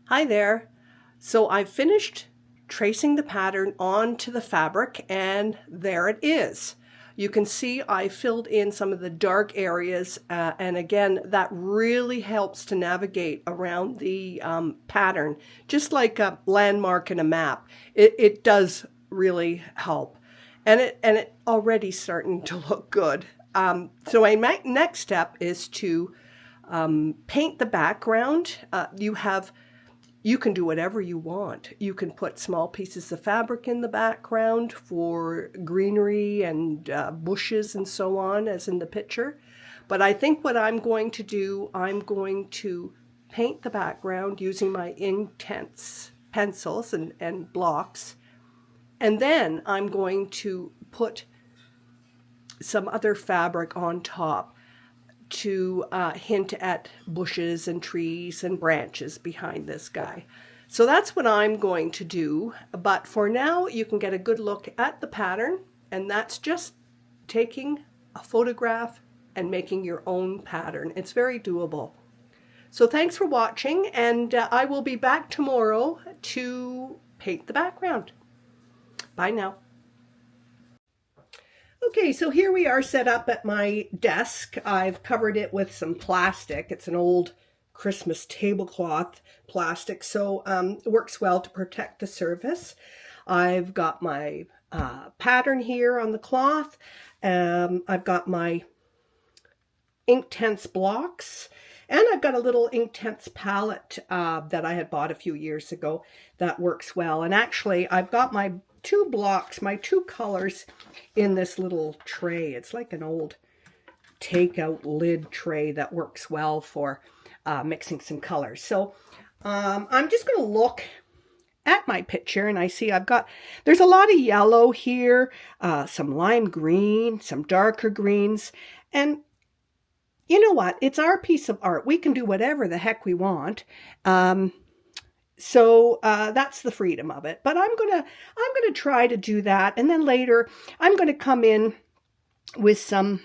Hi there. So I've finished tracing the pattern onto the fabric and there it is. You can see I filled in some of the dark areas and again that really helps to navigate around the pattern just like a landmark in a map. It does really help and it already starting to look good. So my next step is to paint the background. You can do whatever you want. You can put small pieces of fabric in the background for greenery and bushes and so on, as in the picture. But I think what I'm going to do, I'm going to paint the background using my Inktense pencils and blocks. And then I'm going to put some other fabric on top to hint at bushes and trees and branches behind this guy. So that's what I'm going to do. But for now, you can get a good look at the pattern, and that's just taking a photograph and making your own pattern. It's very doable. So thanks for watching, and I will be back tomorrow to paint the background. Bye now. Okay, so here we are set up at my desk. I've covered it with some plastic. It's an old Christmas tablecloth plastic, so it works well to protect the surface. I've got my pattern here on the cloth. I've got my Inktense blocks, and I've got a little Inktense palette that I had bought a few years ago that works well. And actually, I've got my two blocks, my two colors in this little tray. It's like an old takeout lid tray that works well for mixing some colors. So I'm just going to look at my picture and I see there's a lot of yellow here, some lime green, some darker greens, and you know what? It's our piece of art. We can do whatever the heck we want. So that's the freedom of it. But I'm gonna try to do that, and then later I'm gonna come in with some,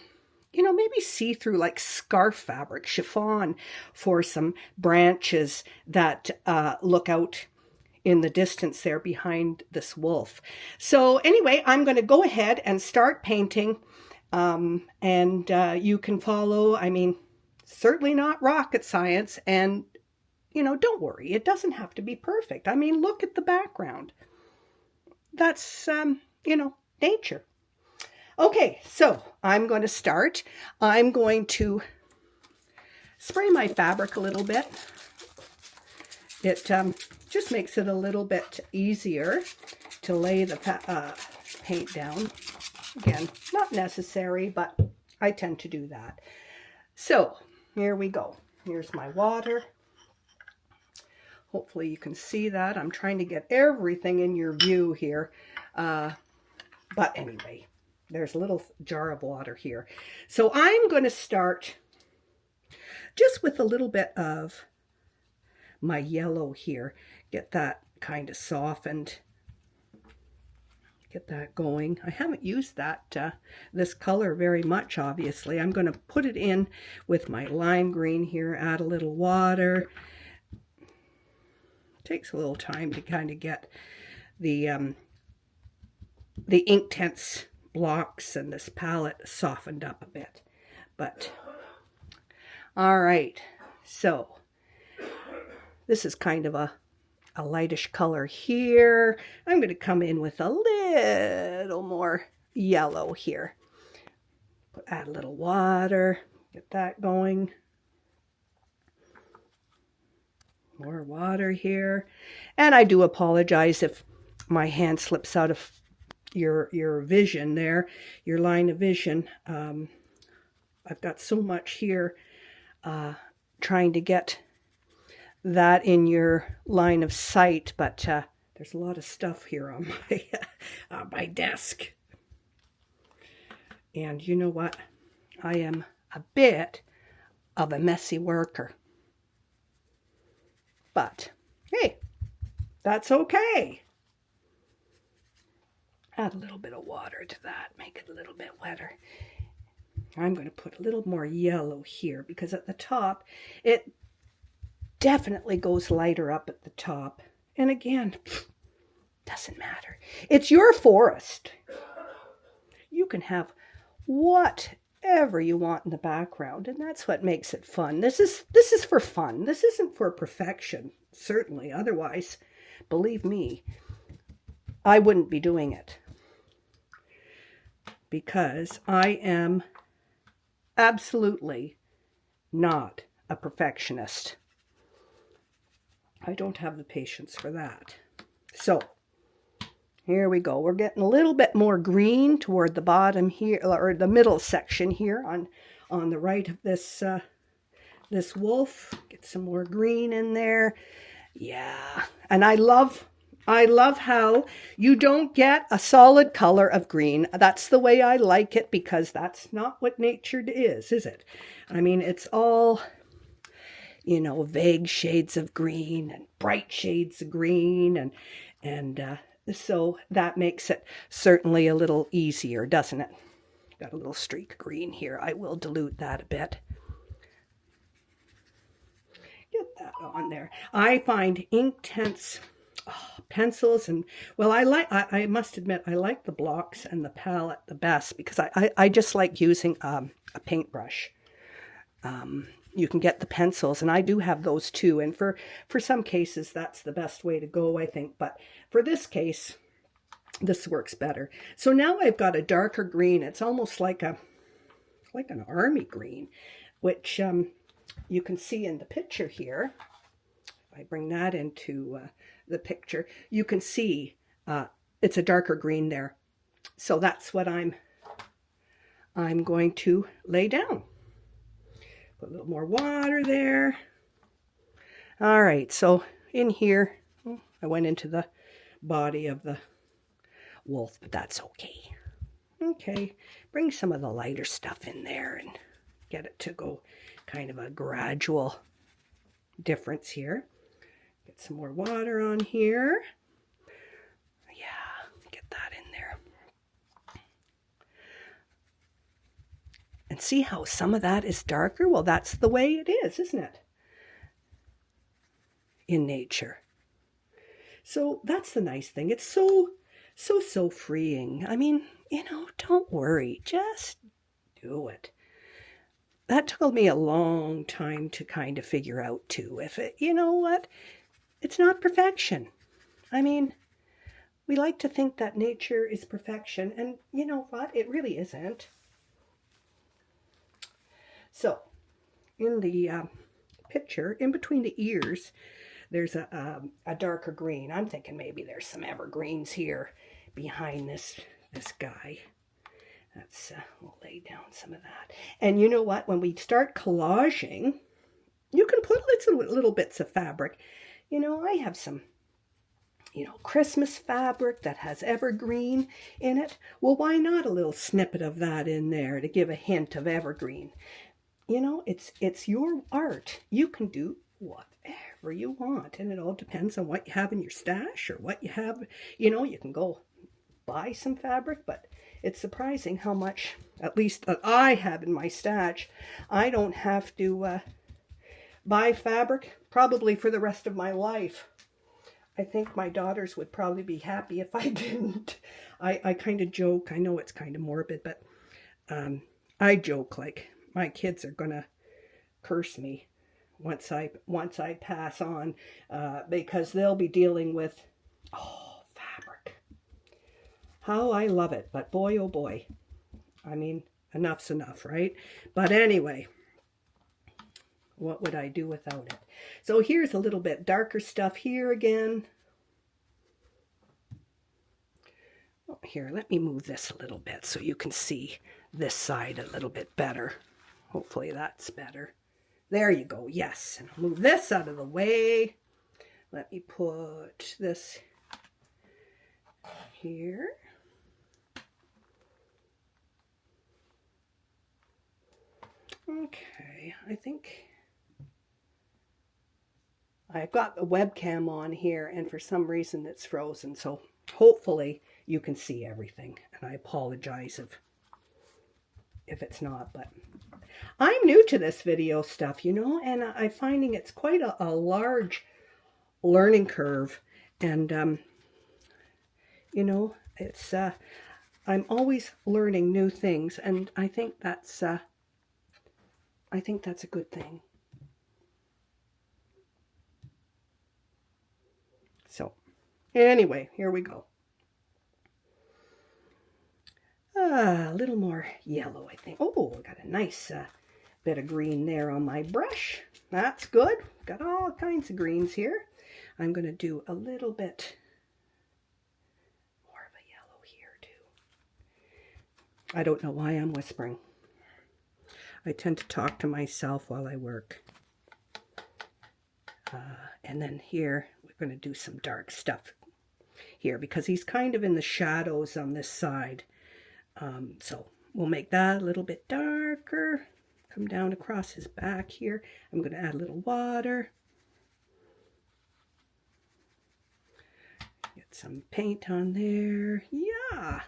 maybe see-through like scarf fabric, chiffon, for some branches that look out in the distance there behind this wolf. So anyway, I'm going to go ahead and start painting, and you can follow. I mean, certainly not rocket science, and don't worry, it doesn't have to be perfect. I mean, look at the background. That's, nature. Okay, so I'm going to start. I'm going to spray my fabric a little bit. It just makes it a little bit easier to lay the paint down. Again, not necessary, but I tend to do that. So here we go. Here's my water. Hopefully you can see that. I'm trying to get everything in your view here. But anyway, there's a little jar of water here. So I'm going to start just with a little bit of my yellow here. Get that kind of softened. Get that going. I haven't used this color very much, obviously. I'm going to put it in with my lime green here, add a little water. Takes a little time to kind of get the Inktense blocks and this palette softened up a bit. But all right, so this is kind of a lightish color here. I'm going to come in with a little more yellow here. Add a little water, get that going. More water here. And I do apologize if my hand slips out of your vision there, your line of vision. I've got so much here trying to get that in your line of sight, but there's a lot of stuff here on my desk. And you know what? I am a bit of a messy worker. But, hey, that's okay. Add a little bit of water to that, make it a little bit wetter. I'm going to put a little more yellow here because at the top, definitely goes lighter up at the top. And again, doesn't matter. It's your forest. You can have whatever you want in the background, and that's what makes it fun. This is for fun. This isn't for perfection, certainly. Otherwise, believe me, I wouldn't be doing it, because I am absolutely not a perfectionist. I don't have the patience for that. So here we go. We're getting a little bit more green toward the bottom here, or the middle section here on the right of this this wolf. Get some more green in there. Yeah, and I love how you don't get a solid color of green. That's the way I like it, because that's not what nature is it? I mean, it's all, vague shades of green and bright shades of green, and so that makes it certainly a little easier, doesn't it? Got a little streak of green here. I will dilute that a bit. Get that on there. I find Inktense pencils, and well, I must admit, I like the blocks and the palette the best, because I just like using a paintbrush. You can get the pencils, and I do have those too, and for some cases that's the best way to go, I think, but for this case this works better. So now I've got a darker green. It's almost like an army green, which you can see in the picture here. If I bring that into the picture, you can see it's a darker green there. So that's what I'm going to lay down. Put a little more water there. All right, so in here, I went into the body of the wolf, but that's okay. Okay, bring some of the lighter stuff in there and get it to go kind of a gradual difference here. Get some more water on here. Yeah, get that in there. And see how some of that is darker? Well, that's the way it is, isn't it? In nature. So that's the nice thing. It's so freeing. I mean, don't worry. Just do it. That took me a long time to kind of figure out too. If it, what? It's not perfection. I mean, we like to think that nature is perfection, and you know what? It really isn't. So, in the picture, in between the ears, there's a darker green. I'm thinking maybe there's some evergreens here behind this guy. That's we'll lay down some of that. And you know what? When we start collaging, you can put little bits of fabric. I have some, Christmas fabric that has evergreen in it. Well, why not a little snippet of that in there to give a hint of evergreen? It's your art. You can do whatever you want, and it all depends on what you have in your stash or what you have. You can go buy some fabric, but it's surprising how much, at least that I have in my stash. I don't have to buy fabric probably for the rest of my life. I think my daughters would probably be happy if I didn't. I kind of joke. I know it's kind of morbid, but I joke like my kids are gonna curse me once I pass on, because they'll be dealing with fabric. How I love it, but boy oh boy, I mean, enough's enough, right? But anyway, what would I do without it? So here's a little bit darker stuff here again. Oh, here, let me move this a little bit so you can see this side a little bit better. Hopefully that's better. There you go. Yes. And I'll move this out of the way. Let me put this here. Okay. I think I've got the webcam on here, and for some reason it's frozen. So hopefully you can see everything. And I apologize if it's not, but I'm new to this video stuff, you know, and I'm finding it's quite a large learning curve. And, you know, it's, I'm always learning new things, and I think that's a good thing. So, anyway, here we go. A little more yellow, I think. Oh, I got a nice bit of green there on my brush. That's good. Got all kinds of greens here. I'm going to do a little bit more of a yellow here too. I don't know why I'm whispering. I tend to talk to myself while I work. And then here, we're going to do some dark stuff here because he's kind of in the shadows on this side. So we'll make that a little bit darker. Come down across his back here. I'm going to add a little water. Get some paint on there. Yeah.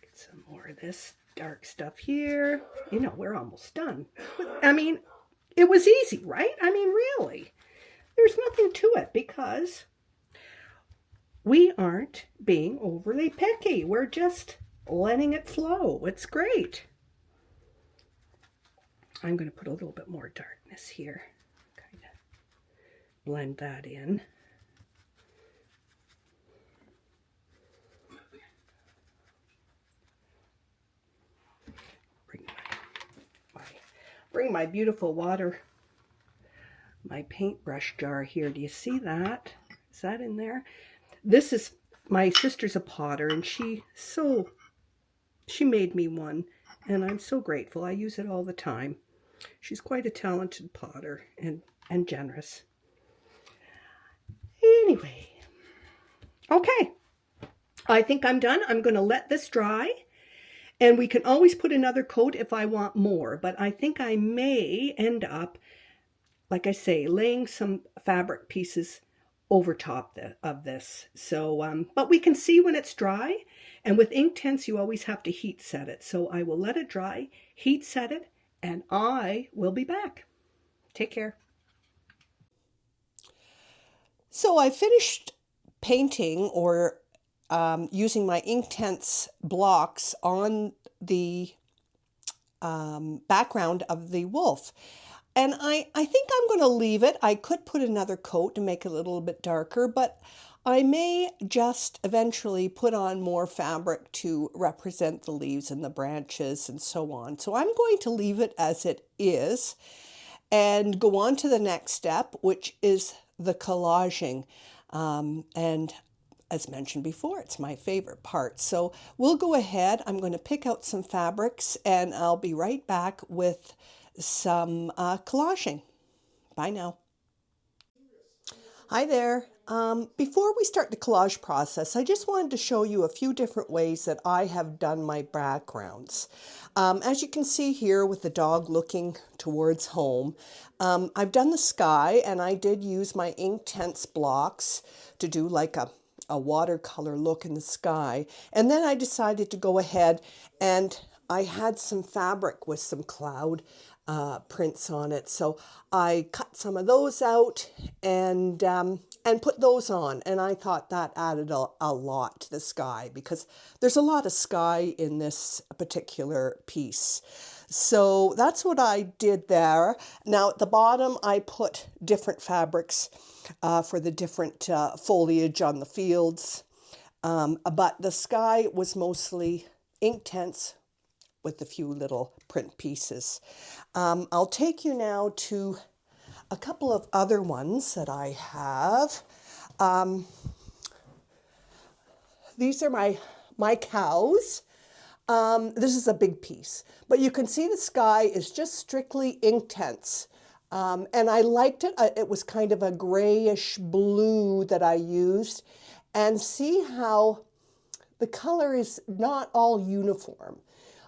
Get some more of this dark stuff here. You know, we're almost done. I mean, it was easy, right? I mean, really. There's nothing to it because we aren't being overly picky. We're just letting it flow. It's great. I'm going to put a little bit more darkness here. Kind of blend that in. Bring my beautiful water, my paintbrush jar here. Do you see that? Is that in there? This is, my sister's a potter, and she made me one, and I'm so grateful. I use it all the time. She's quite a talented potter and generous. Anyway, okay. I think I'm done. I'm going to let this dry. And we can always put another coat if I want more, but I think I may end up, like I say, laying some fabric pieces over top of this. So, but we can see when it's dry, and with Inktense, you always have to heat set it. So I will let it dry, heat set it, and I will be back. Take care. So I finished painting or using my Inktense blocks on the background of the wolf. And I think I'm going to leave it. I could put another coat to make it a little bit darker, but I may just eventually put on more fabric to represent the leaves and the branches and so on. So I'm going to leave it as it is and go on to the next step, which is the collaging. And as mentioned before, it's my favorite part. So we'll go ahead. I'm going to pick out some fabrics and I'll be right back with some collaging. Bye now. Hi there. Before we start the collage process, I just wanted to show you a few different ways that I have done my backgrounds. As you can see here with the dog looking towards home, I've done the sky, and I did use my Inktense blocks to do like a watercolor look in the sky. And then I decided to go ahead, and I had some fabric with some cloud prints on it. So I cut some of those out and put those on. And I thought that added a lot to the sky because there's a lot of sky in this particular piece. So that's what I did there. Now at the bottom, I put different fabrics for the different foliage on the fields. But the sky was mostly Inktense with a few little print pieces. I'll take you now to a couple of other ones that I have. These are my cows. This is a big piece, but you can see the sky is just strictly Inktense. And I liked it. It was kind of a grayish blue that I used. And see how the color is not all uniform.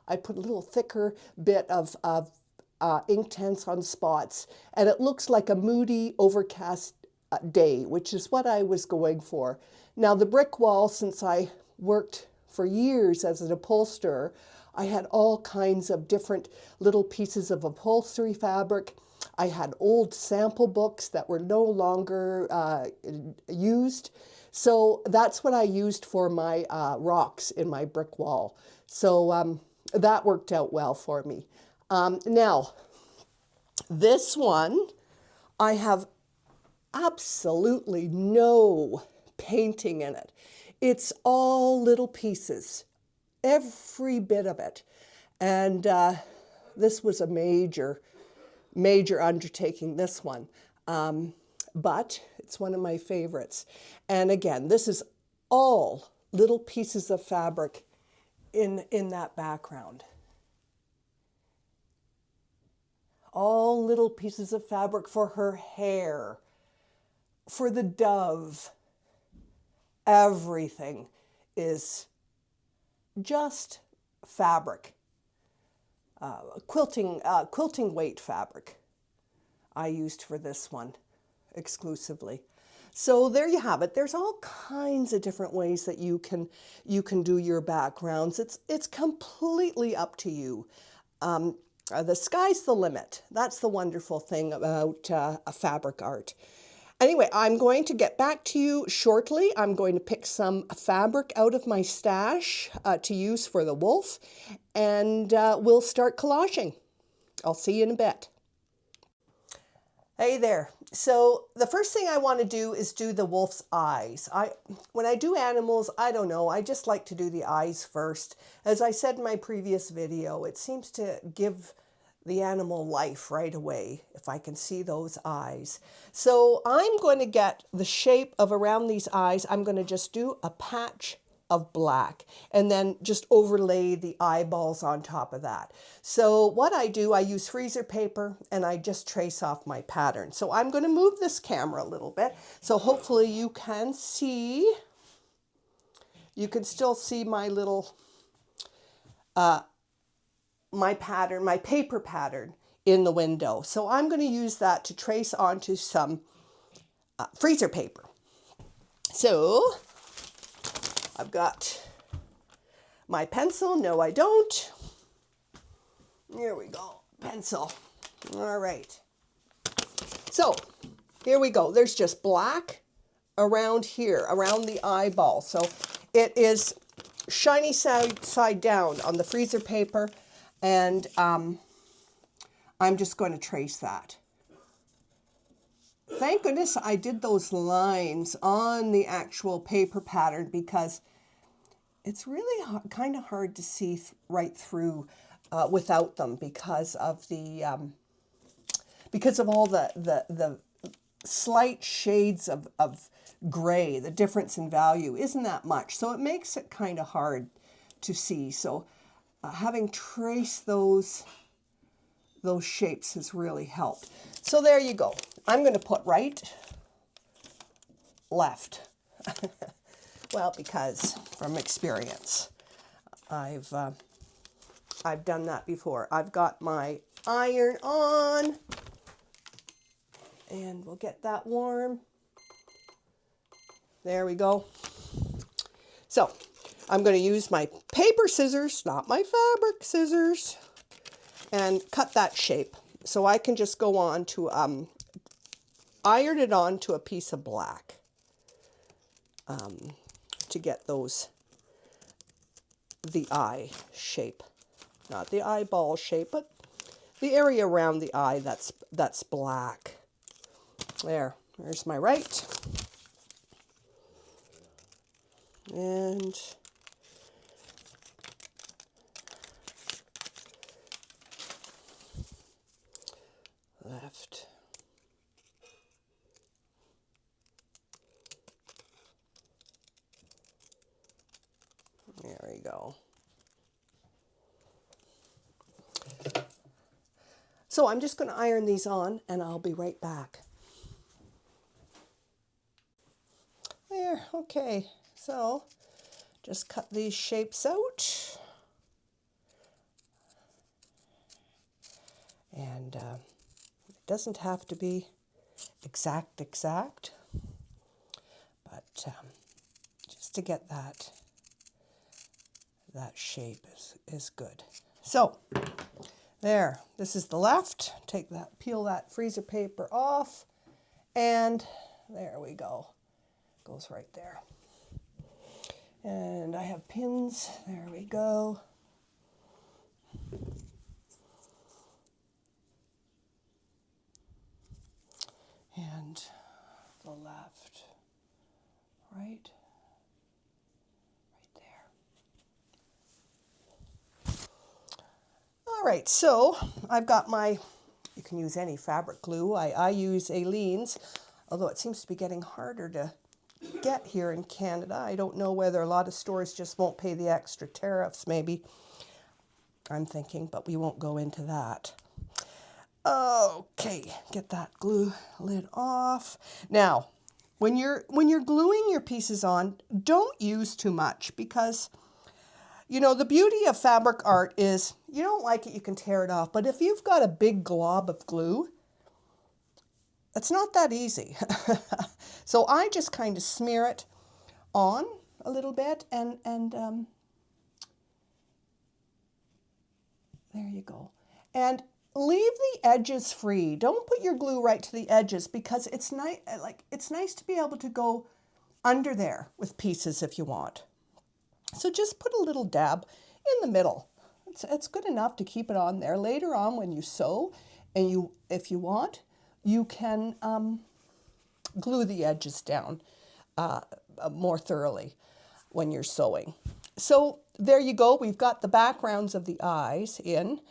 I put a little thicker bit of Inktense on spots, and it looks like a moody, overcast day, which is what I was going for. Now the brick wall, since I worked for years as an upholsterer, I had all kinds of different little pieces of upholstery fabric. I had old sample books that were no longer used. So that's what I used for my rocks in my brick wall. So that worked out well for me. Now, this one, I have absolutely no painting in it. It's all little pieces, every bit of it. And this was a major undertaking, this one. But it's one of my favorites. And again, this is all little pieces of fabric in that background. All little pieces of fabric for her hair, for the dove. Everything is just fabric. Quilting weight fabric I used for this one exclusively. So there you have it. There's all kinds of different ways that you can do your backgrounds. It's completely up to you. The sky's the limit. That's the wonderful thing about a fabric art. Anyway, I'm going to get back to you shortly. I'm going to pick some fabric out of my stash to use for the wolf, and we'll start collaging. I'll see you in a bit. Hey there. So the first thing I want to do is do the wolf's eyes. When I do animals, I don't know, I just like to do the eyes first. As I said in my previous video, it seems to give the animal life right away if I can see those eyes. So I'm going to get the shape of around these eyes. I'm going to just do a patch of black and then just overlay the eyeballs on top of that. So what I do, I use freezer paper and I just trace off my pattern. So I'm going to move this camera a little bit. So hopefully you can see, you can still see my little, my pattern, my paper pattern in the window. So I'm going to use that to trace onto some freezer paper. So I've got my pencil. No, I don't. Here we go. Pencil. All right. So here we go. There's just black around here, around the eyeball. So it is shiny side down on the freezer paper. And I'm just going to trace that. Thank goodness I did those lines on the actual paper pattern, because it's really kind of hard to see right through without them because of the all the slight shades of gray. The difference in value isn't that much, so it makes it kind of hard to see. So having traced those shapes has really helped. So there you go. I'm going to put right, left. Well, because from experience, I've done that before. I've got my iron on, and we'll get that warm. There we go. So I'm going to use my paper scissors, not my fabric scissors, and cut that shape. So I can just go on to iron it onto a piece of black to get the eye shape, not the eyeball shape, but the area around the eye that's black. There's my right. And left. There we go. So I'm just going to iron these on, and I'll be right back. There, okay. So just cut these shapes out. And it doesn't have to be exact, but just to get that shape is good. So there, this is the left. Take that, peel that freezer paper off, and there we go. Goes right there. And I have pins. There we go. And the left, right there. All right, so I've got my, you can use any fabric glue. I use Aleene's, although it seems to be getting harder to get here in Canada. I don't know whether a lot of stores just won't pay the extra tariffs, maybe. I'm thinking, but we won't go into that. Okay, get that glue lid off. Now, when you're gluing your pieces on, don't use too much because, you know, the beauty of fabric art is you don't like it, you can tear it off. But if you've got a big glob of glue, it's not that easy. So I just kind of smear it on a little bit and there you go. And leave the edges free. Don't put your glue right to the edges because it's nice. It's nice to be able to go under there with pieces if you want. So just put a little dab in the middle. It's good enough to keep it on there. Later on, when you sew, and if you want, you can glue the edges down more thoroughly when you're sewing. So there you go. We've got the backgrounds of the eyes in.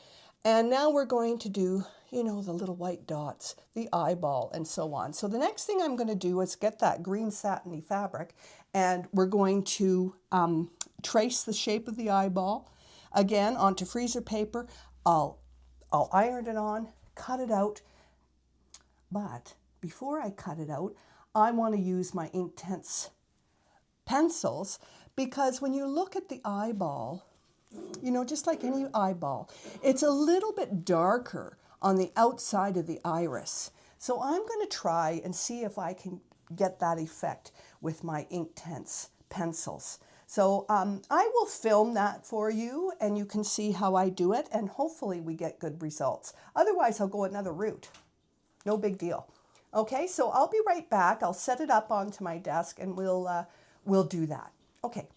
And now we're going to do, you know, the little white dots, the eyeball, and so on. So the next thing I'm going to do is get that green satiny fabric, and we're going to trace the shape of the eyeball, again, onto freezer paper. I'll iron it on, cut it out. But before I cut it out, I want to use my Inktense pencils, because when you look at the eyeball, you know, just like any eyeball, it's a little bit darker on the outside of the iris. So I'm going to try and see if I can get that effect with my Inktense pencils. So I will film that for you and you can see how I do it, and hopefully we get good results. Otherwise, I'll go another route. No big deal. Okay, so I'll be right back. I'll set it up onto my desk and we'll do that. Okay.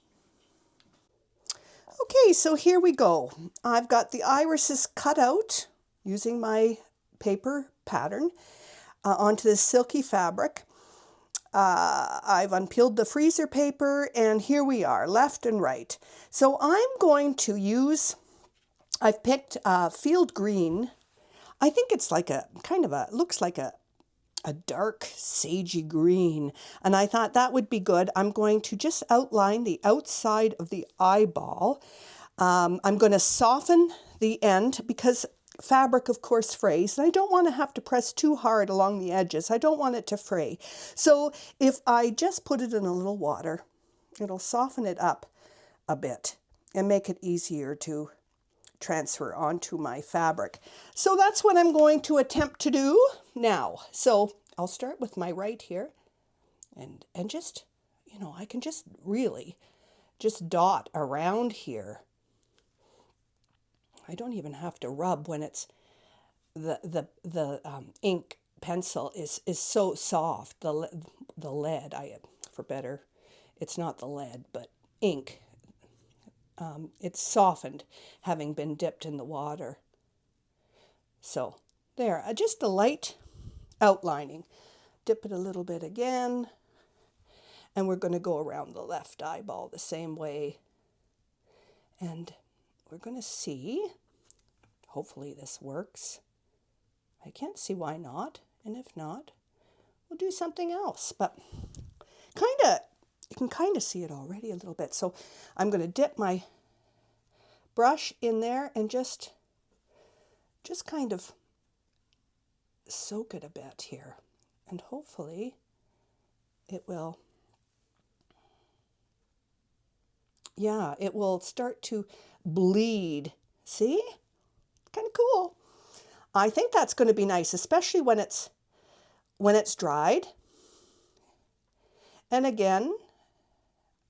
Okay, so here we go. I've got the irises cut out using my paper pattern onto this silky fabric. I've unpeeled the freezer paper, and here we are, left and right. So I'm going to use, I've picked field green. I think it's like a kind of looks like a dark sagey green, and I thought that would be good. I'm going to just outline the outside of the eyeball. I'm going to soften the end because fabric, of course, frays, and I don't want to have to press too hard along the edges. I don't want it to fray. So if I just put it in a little water, it'll soften it up a bit and make it easier to transfer onto my fabric. So that's what I'm going to attempt to do now. So I'll start with my right here and just, you know, I can just really just dot around here. I don't even have to rub when it's the ink pencil is so soft. The lead, it's not the lead, but ink. It's softened, having been dipped in the water. So there, just a light outlining. Dip it a little bit again, and we're going to go around the left eyeball the same way. And we're going to see, hopefully this works. I can't see why not, and if not, we'll do something else. But you can kind of see it already a little bit. So I'm going to dip my brush in there and just kind of soak it a bit here. And hopefully it will, yeah, it will start to bleed. See? Kind of cool. I think that's going to be nice, especially when it's dried. And again,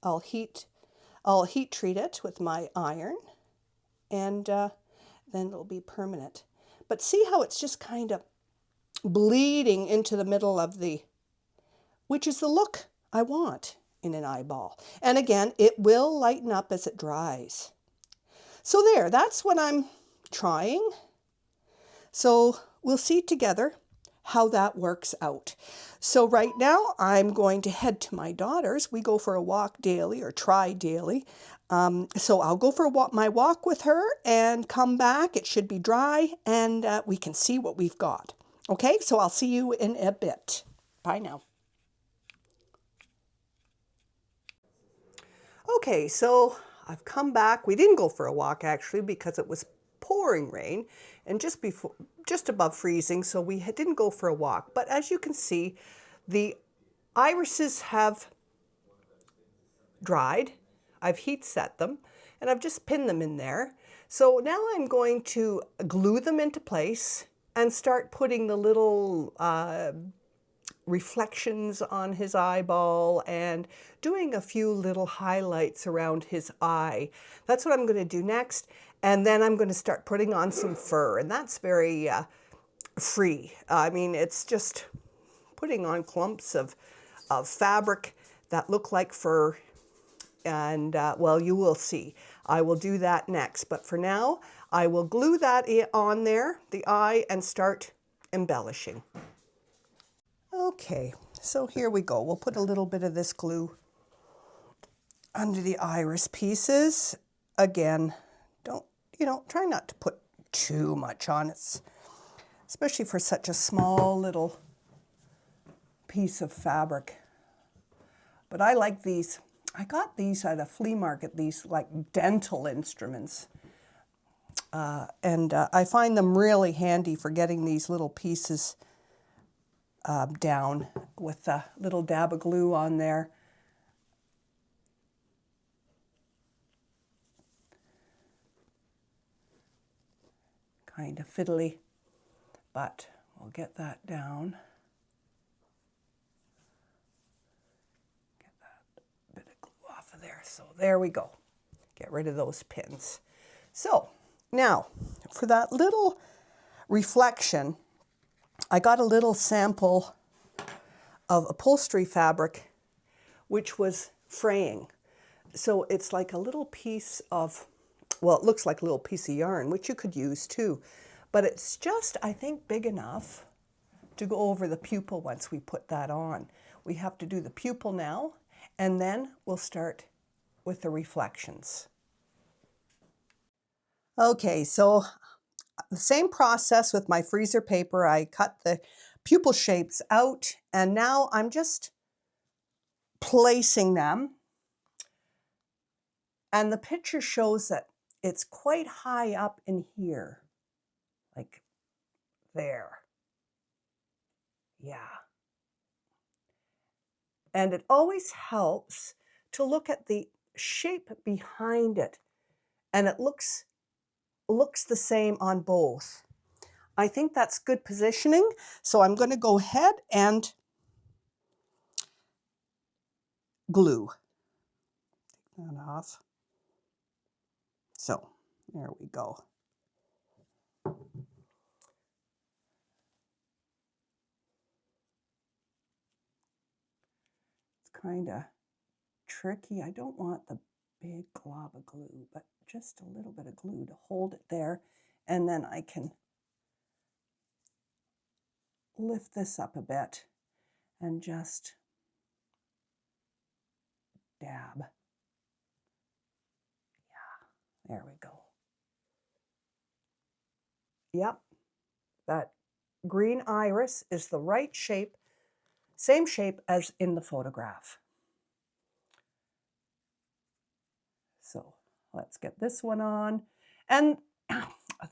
I'll heat treat it with my iron, and then it'll be permanent. But see how it's just kind of bleeding into the middle of which is the look I want in an eyeball. And again, it will lighten up as it dries. So there, that's what I'm trying. So we'll see together how that works out. So right now I'm going to head to my daughter's. We go for a walk daily, or try daily. So I'll go for my walk with her and come back. It should be dry, and we can see what we've got. Okay, so I'll see you in a bit. Bye now. Okay, so I've come back. We didn't go for a walk actually because it was pouring rain and just above freezing, so we didn't go for a walk. But as you can see, the irises have dried. I've heat set them, and I've just pinned them in there. So now I'm going to glue them into place and start putting the little reflections on his eyeball and doing a few little highlights around his eye. That's what I'm going to do next. And then I'm going to start putting on some fur, and that's very free. I mean, it's just putting on clumps of fabric that look like fur. And well, you will see. I will do that next. But for now, I will glue that on there, the eye, and start embellishing. Okay, so here we go. We'll put a little bit of this glue under the iris pieces. Again, try not to put too much on it, especially for such a small little piece of fabric. But I like these. I got these at a flea market, these like dental instruments. And I find them really handy for getting these little pieces down with a little dab of glue on there. Kind of fiddly, but we'll get that down. Get that bit of glue off of there. So there we go. Get rid of those pins. So now for that little reflection, I got a little sample of upholstery fabric, which was fraying. So it's like a little piece of, well, it looks like a little piece of yarn, which you could use too. But it's just, I think, big enough to go over the pupil once we put that on. We have to do the pupil now, and then we'll start with the reflections. Okay, so the same process with my freezer paper. I cut the pupil shapes out, and now I'm just placing them. And the picture shows that it's quite high up in here, like there. Yeah. And it always helps to look at the shape behind it, and it looks the same on both. I think that's good positioning, so I'm going to go ahead and glue. Take that off. So there we go. It's kind of tricky. I don't want the big glob of glue, but just a little bit of glue to hold it there, and then I can lift this up a bit and just dab. Yeah, there we go. Yep, that green iris is the right shape, same shape as in the photograph. So let's get this one on. And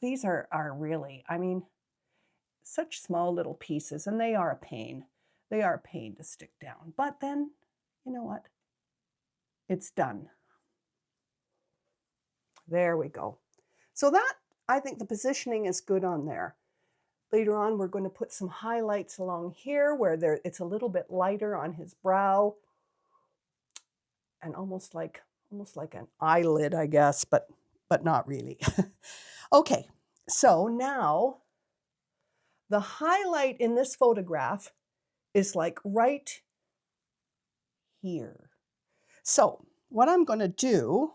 these are really, I mean, such small little pieces, and they are a pain. They are a pain to stick down. But then, you know what? It's done. There we go. So that, I think the positioning is good on there. Later on, we're going to put some highlights along here where it's a little bit lighter on his brow and almost like an eyelid, I guess, but not really. Okay, so now the highlight in this photograph is like right here. So what I'm going to do,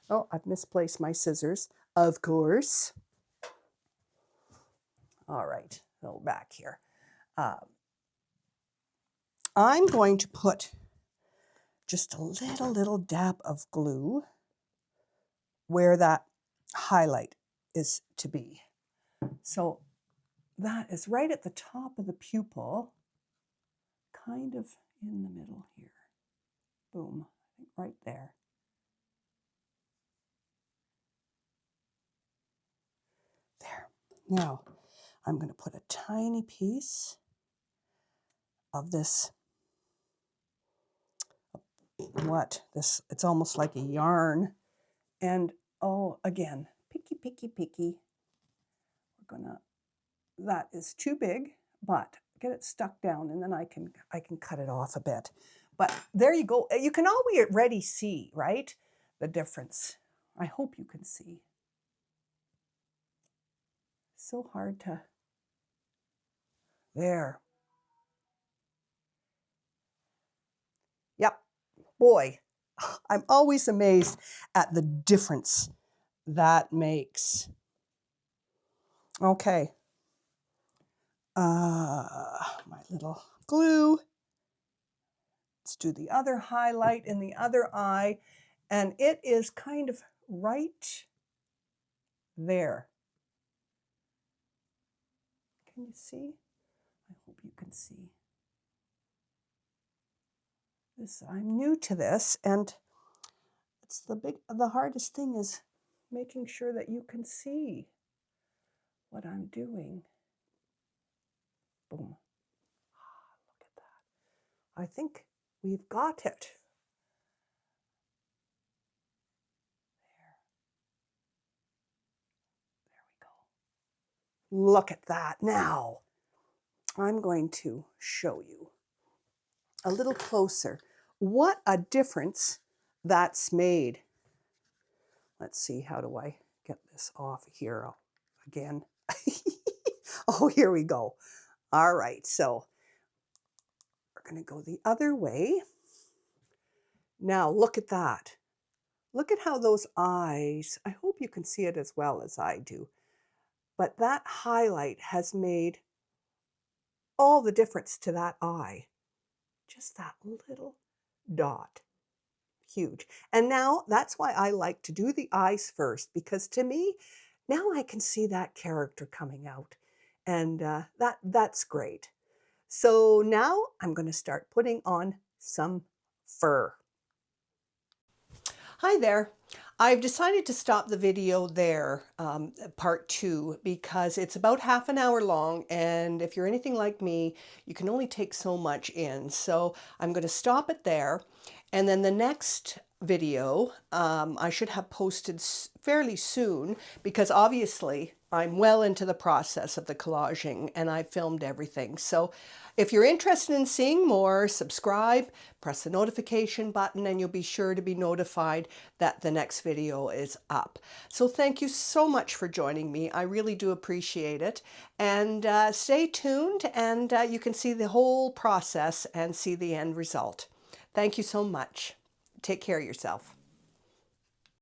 oh, I've misplaced my scissors, of course. All right, so back here. I'm going to put just a little dab of glue where that highlight is to be. So that is right at the top of the pupil, kind of in the middle here. Boom, right there. There. Now, I'm going to put a tiny piece of this, it's almost like a yarn. And, oh, again, picky. That is too big, but get it stuck down and then I can cut it off a bit. But there you go. You can already see, right, the difference. I hope you can see. So hard to, there. Yep, boy, I'm always amazed at the difference that makes. Okay. My little glue. Let's do the other highlight in the other eye. And it is kind of right there. Can you see? I hope you can see. This, I'm new to this, and it's the hardest thing is making sure that you can see what I'm doing. Boom. Look at that. I think we've got it. There we go. Look at that. Now, I'm going to show you a little closer what a difference that's made. Let's see, how do I get this off here again? Oh, here we go. All right, so we're going to go the other way. Now, look at that. Look at how those eyes, I hope you can see it as well as I do, but that highlight has made all the difference to that eye. Just that little dot. Huge. And now that's why I like to do the eyes first, because to me, now I can see that character coming out. And that's great. So now I'm going to start putting on some fur. Hi there. I've decided to stop the video there, part 2, because it's about half an hour long, and if you're anything like me, you can only take so much in. So I'm going to stop it there, and then the next video I should have posted fairly soon, because obviously I'm well into the process of the collaging and I filmed everything. So if you're interested in seeing more, subscribe, press the notification button, and you'll be sure to be notified that the next video is up. So thank you so much for joining me. I really do appreciate it. And stay tuned, and you can see the whole process and see the end result. Thank you so much. Take care of yourself.